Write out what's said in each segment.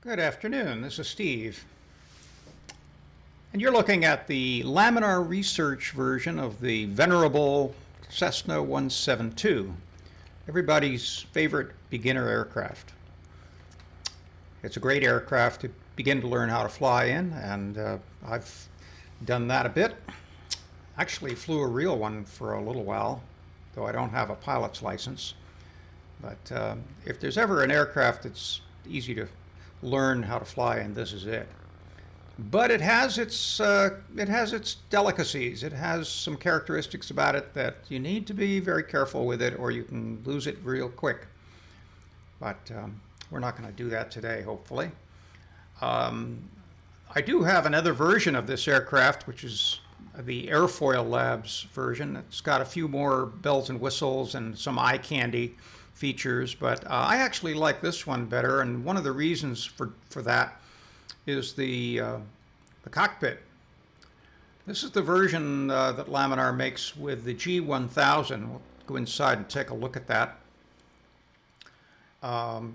Good afternoon, this is Steve. And you're looking at the laminar research version of the venerable Cessna 172, everybody's favorite beginner aircraft. It's a great aircraft to begin to learn how to fly in, and I've done that a bit. Actually flew a real one for a little while, though I don't have a pilot's license. But if there's ever an aircraft that's easy to learn how to fly in, this is it. But it has its delicacies. It has some characteristics about it that you need to be very careful with it, or you can lose it real quick. But we're not going to do that today, hopefully. I do have another version of this aircraft, which is the Airfoil Labs version. It's got a few more bells and whistles and some eye candy features, but I actually like this one better, and one of the reasons for that is the cockpit. This is the version that Laminar makes with the G1000. We'll go inside and take a look at that.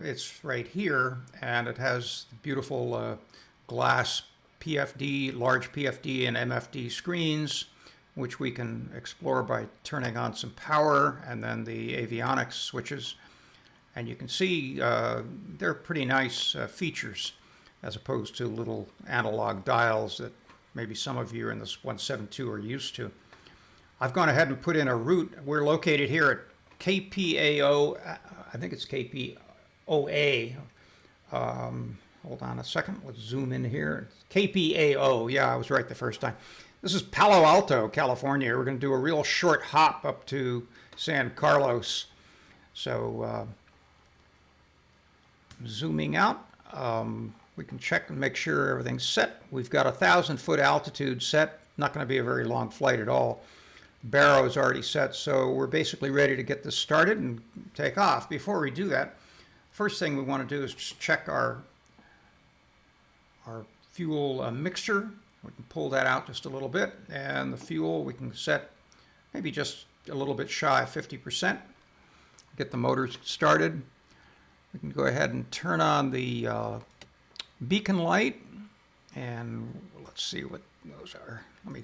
It's right here, and it has beautiful glass PFD, large PFD and MFD screens, which we can explore by turning on some power and then the avionics switches. And you can see they're pretty nice features as opposed to little analog dials that maybe some of you in this 172 are used to. I've gone ahead and put in a route. We're located here at KPAO, I think it's KPOA. Hold on a second, let's zoom in here. KPAO, yeah, I was right the first time. This is Palo Alto, California. We're going to do a real short hop up to San Carlos. So zooming out, we can check and make sure everything's set. We've got 1,000-foot altitude set. Not going to be a very long flight at all. Baro is already set, so we're basically ready to get this started and take off. Before we do that, first thing we want to do is just check our fuel mixture. We can pull that out just a little bit, and the fuel we can set maybe just a little bit shy of 50%. Get the motors started. We can go ahead and turn on the beacon light, and let's see what those are. Let me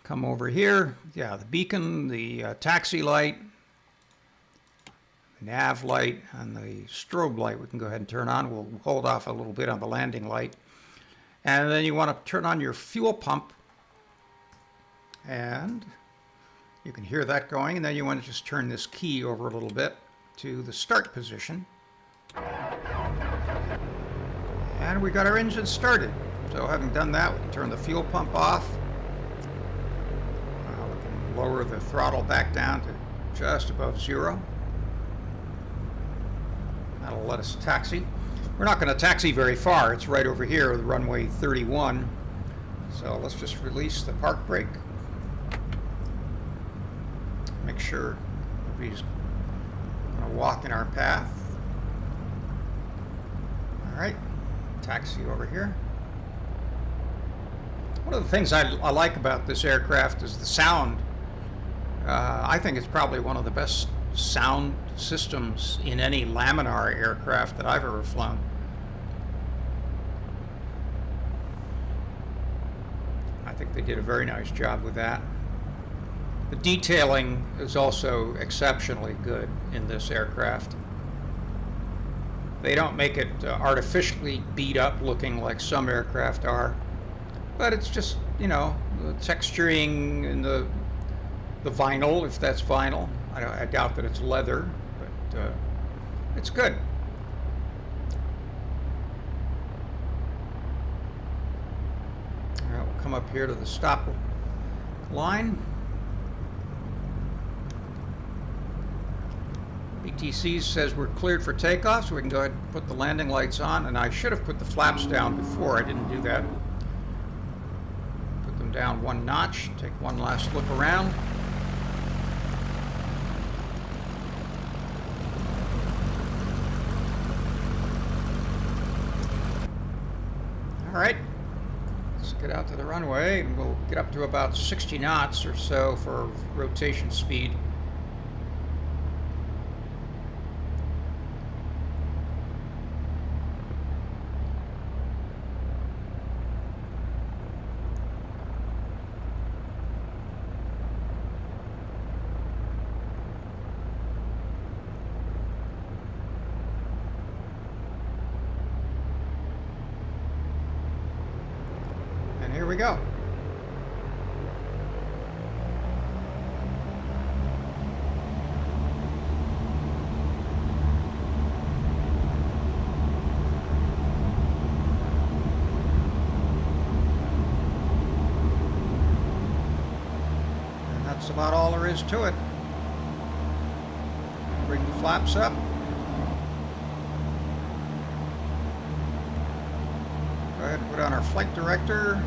come over here. Yeah, the beacon, the taxi light, nav light, and the strobe light we can go ahead and turn on. We'll hold off a little bit on the landing light. And then you want to turn on your fuel pump, and you can hear that going, and then you want to just turn this key over a little bit to the start position. And we got our engine started. So having done that, we can turn the fuel pump off. We can lower the throttle back down to just above 0. That'll let us taxi. We're not going to taxi very far. It's right over here, the runway 31. So let's just release the park brake. Make sure nobody's going to walk in our path. All right, taxi over here. One of the things I like about this aircraft is the sound. I think it's probably one of the best sound systems in any laminar aircraft that I've ever flown. I think they did a very nice job with that. The detailing is also exceptionally good in this aircraft. They don't make it artificially beat up looking like some aircraft are, but it's just, you know, the texturing and the vinyl, if that's vinyl. I doubt that it's leather, but it's good. All right, we'll come up here to the stop line. BTC says we're cleared for takeoff, so we can go ahead and put the landing lights on. And I should have put the flaps down before. I didn't do that. Put them down one notch. Take one last look around. All right, let's get out to the runway, and we'll get up to about 60 knots or so for rotation speed. go. And that's about all there is to it. Bring the flaps up. Go ahead and put on our flight director.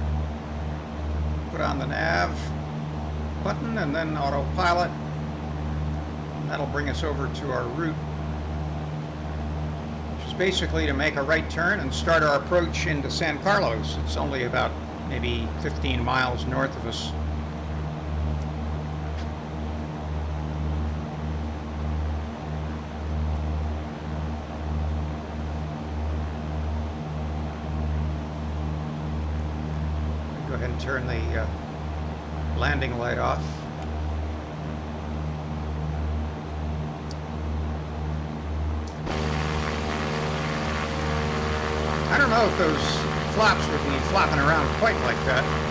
Put on the nav button and then autopilot. And that'll bring us over to our route, which is basically to make a right turn and start our approach into San Carlos. It's only about maybe 15 miles north of us. Go ahead and turn the landing light off. I don't know if those flaps would be flapping around quite like that.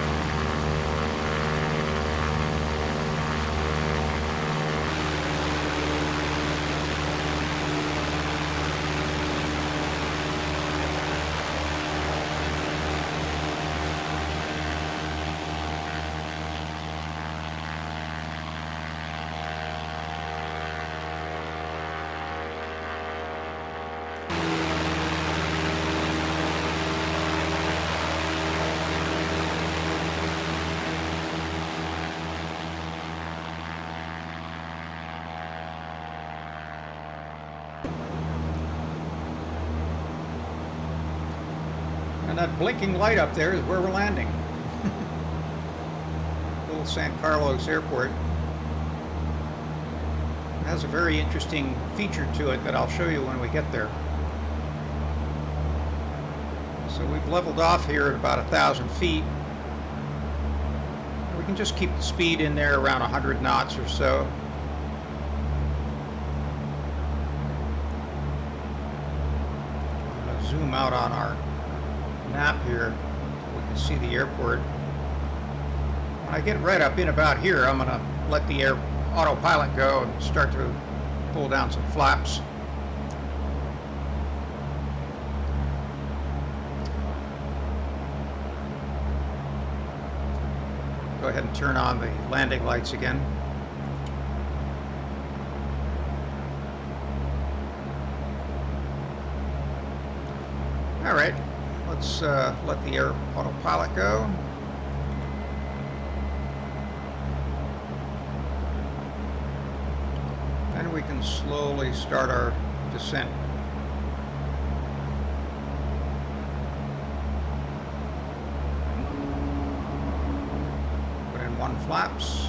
And that blinking light up there is where we're landing. Little San Carlos Airport. It has a very interesting feature to it that I'll show you when we get there. So we've leveled off here at about 1,000 feet. We can just keep the speed in there around 100 knots or so. I'll zoom out on our map here so we can see the airport. When I get right up in about here, I'm going to let the autopilot go and start to pull down some flaps. Go ahead and turn on the landing lights again. All right. Let's let the autopilot go. And we can slowly start our descent. Put in 1 flaps.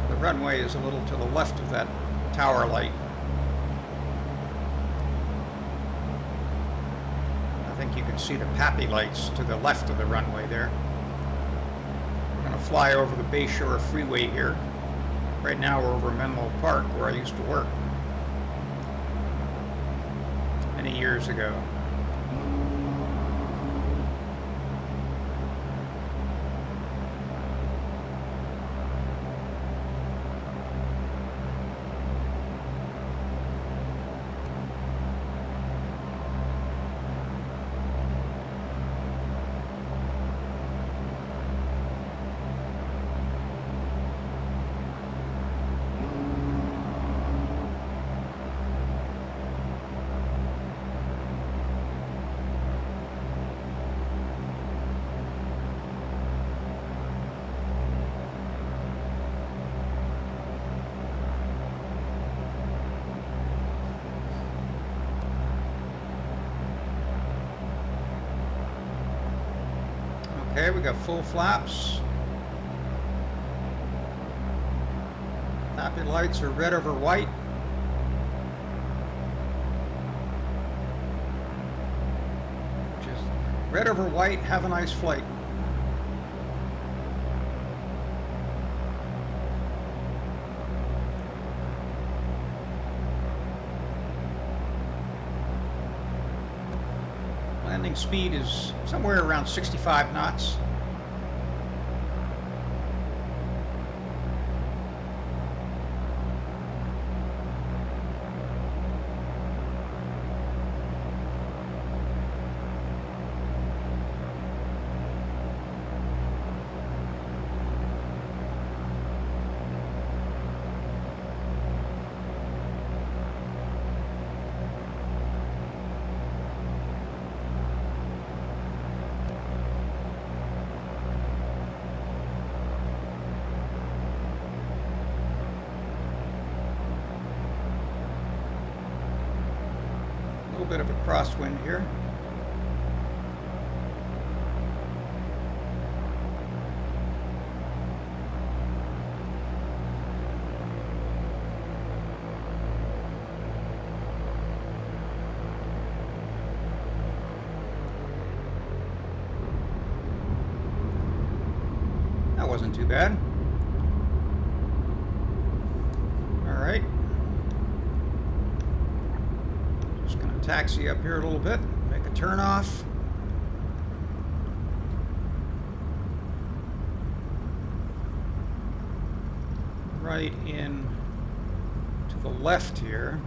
The runway is a little to the left of that tower light. I think you can see the PAPI lights to the left of the runway there. We're going to fly over the Bayshore Freeway here. Right now we're over Menlo Park, where I used to work many years ago. Okay, we got full flaps. Happy lights are red over white. Which is red over white, have a nice flight. landing speed is somewhere around 65 knots. A little bit of a crosswind here. That wasn't too bad. All right. Just going to taxi up here a little bit, make a turn off. Right in to the left here.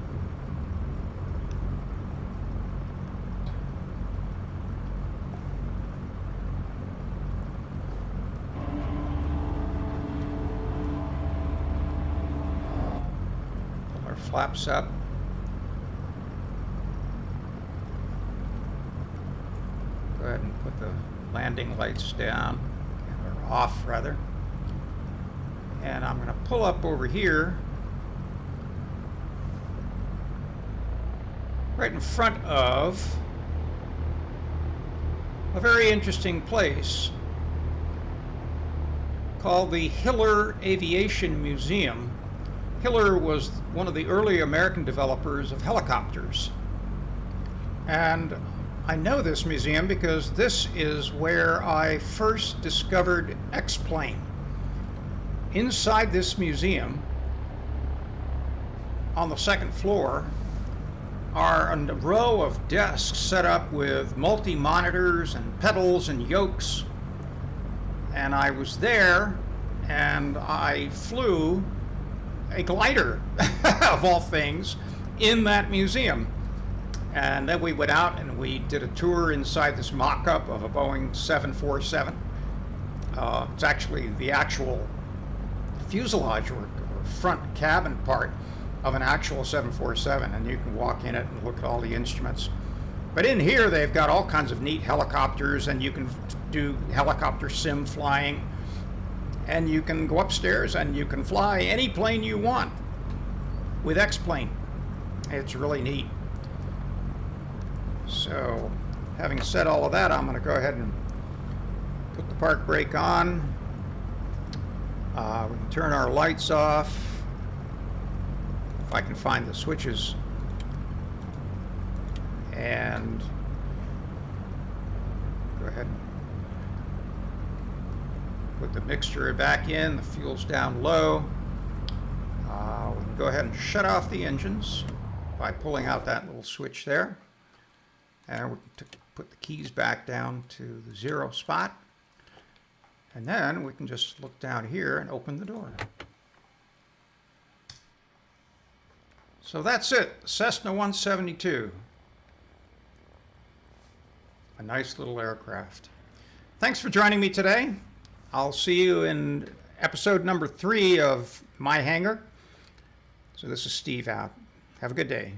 Pull our flaps up. Go ahead and put the landing lights down, or off rather. And I'm going to pull up over here, right in front of a very interesting place called the Hiller Aviation Museum. Hiller was one of the early American developers of helicopters. And I know this museum because this is where I first discovered X-Plane. Inside this museum, on the second floor, are a row of desks set up with multi-monitors and pedals and yokes. And I was there, and I flew a glider, of all things, in that museum. And then we went out and we did a tour inside this mock-up of a Boeing 747. It's actually the actual fuselage or front cabin part of an actual 747, and you can walk in it and look at all the instruments. But in here they've got all kinds of neat helicopters, and you can do helicopter sim flying, and you can go upstairs and you can fly any plane you want with X-Plane. It's really neat. So having said all of that, I'm going to go ahead and put the park brake on. We can turn our lights off. If I can find the switches. And go ahead and put the mixture back in. The fuel's down low. We can go ahead and shut off the engines by pulling out that little switch there. And we can put the keys back down to the 0 spot. And then we can just look down here and open the door. So that's it, Cessna 172. A nice little aircraft. Thanks for joining me today. I'll see you in episode number 3 of My Hangar. So this is Steve out. Have a good day.